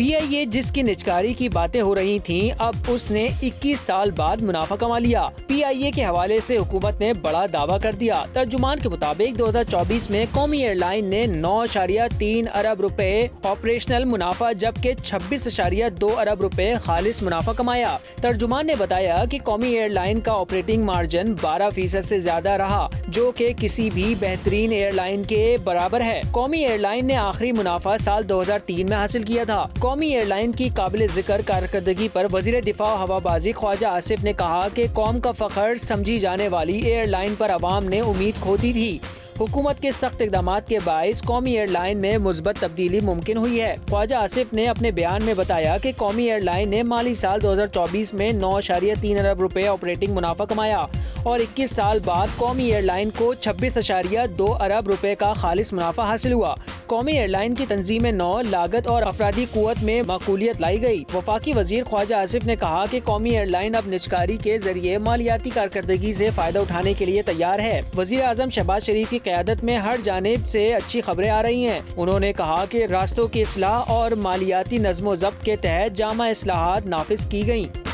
PIA جس کی نجکاری کی باتیں ہو رہی تھیں، اب اس نے 21 سال بعد منافع کما لیا۔ PIA کے حوالے سے حکومت نے بڑا دعویٰ کر دیا۔ ترجمان کے مطابق 2024 میں قومی ایئر لائن نے 9.3 ارب روپے آپریشنل منافع جبکہ 26.2 ارب روپے خالص منافع کمایا۔ ترجمان نے بتایا کہ قومی ایئر لائن کا آپریٹنگ مارجن 12% سے زیادہ رہا، جو کہ کسی بھی بہترین ایئر لائن کے برابر ہے۔ قومی ایئر لائن نے آخری منافع سال 2003 میں حاصل کیا تھا۔ قومی ایئر لائن کی قابل ذکر کارکردگی پر وزیر دفاع و ہوابازی خواجہ آصف نے کہا کہ قوم کا فخر سمجھی جانے والی ایئر لائن پر عوام نے امید کھو دی تھی۔ حکومت کے سخت اقدامات کے باعث قومی ایئر لائن میں مثبت تبدیلی ممکن ہوئی ہے۔ خواجہ آصف نے اپنے بیان میں بتایا کہ قومی ایئر لائن نے مالی سال 2024 میں 9.3 ارب روپے آپریٹنگ منافع کمایا اور 21 سال بعد قومی ایئر لائن کو 26.2 ارب روپے کا خالص منافع حاصل ہوا۔ قومی ایئر لائن کی تنظیم نو، لاگت اور افرادی قوت میں معقولیت لائی گئی۔ وفاقی وزیر خواجہ آصف نے کہا کہ قومی ایئر لائن اب نجکاری کے ذریعے مالیاتی کارکردگی سے فائدہ اٹھانے کے لیے تیار ہے۔ وزیر اعظم شہباز شریف کی قیادت میں ہر جانب سے اچھی خبریں آ رہی ہیں۔ انہوں نے کہا کہ راستوں کی اصلاح اور مالیاتی نظم و ضبط کے تحت جامع اصلاحات نافذ کی گئیں۔